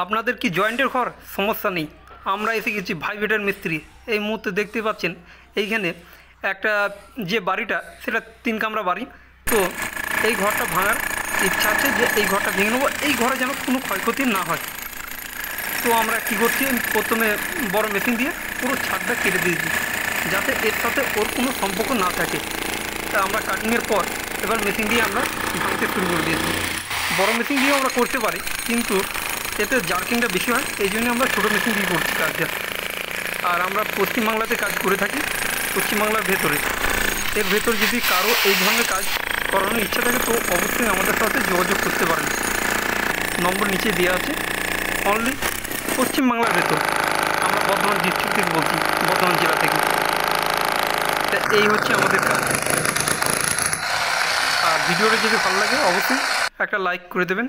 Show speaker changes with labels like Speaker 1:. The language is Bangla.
Speaker 1: আপনাদের কি জয়েন্টের ঘর? সমস্যা নেই, আমরা এসে গেছি ভাই বেটার মিস্ত্রি। এই মুহূর্তে দেখতে পাচ্ছেন এইখানে একটা যে বাড়িটা সেটা 3 কামরা বাড়ি। তো এই ঘরটা ভাঙার ইচ্ছা আছে, যে এই ঘরটা ভেঙে নেবো, এই ঘরে যেন কোনো ক্ষয়ক্ষতি না হয়। তো আমরা কী করছি, প্রথমে বড় মেশিন দিয়ে পুরো ছাদটা কেটে দিয়েছি, যাতে এর সাথে ওর কোনো সম্পর্ক না থাকে। তা আমরা কাটিংয়ের পর এবার মেশিন দিয়ে আমরা ভাঙতে শুরু করে দিয়েছি। বড় মেশিন দিয়েও আমরা করতে পারি, কিন্তু এতে জার্কিংটা বেশি হয়, এই জন্য আমরা ছোটো মেশিন দিয়ে করছি কাজটা। আর আমরা পশ্চিমবাংলাতে কাজ করে থাকি, পশ্চিমবাংলার ভেতরে। এর ভেতর যদি কারো এই ধরনের কাজ করানোর ইচ্ছা থাকে তো অবশ্যই আমাদের সাথে যোগাযোগ করতে পারেন। নম্বর নিচে দেওয়া আছে। অনলি পশ্চিমবাংলার ভেতর, আমরা বর্ধমান ডিস্ট্রিক্ট থেকে বলছি, বর্ধমান জেলা থেকে। তা এই হচ্ছে আমাদের কাজ। আর ভিডিওটা যদি ভালো লাগে অবশ্যই একটা লাইক করে দেবেন।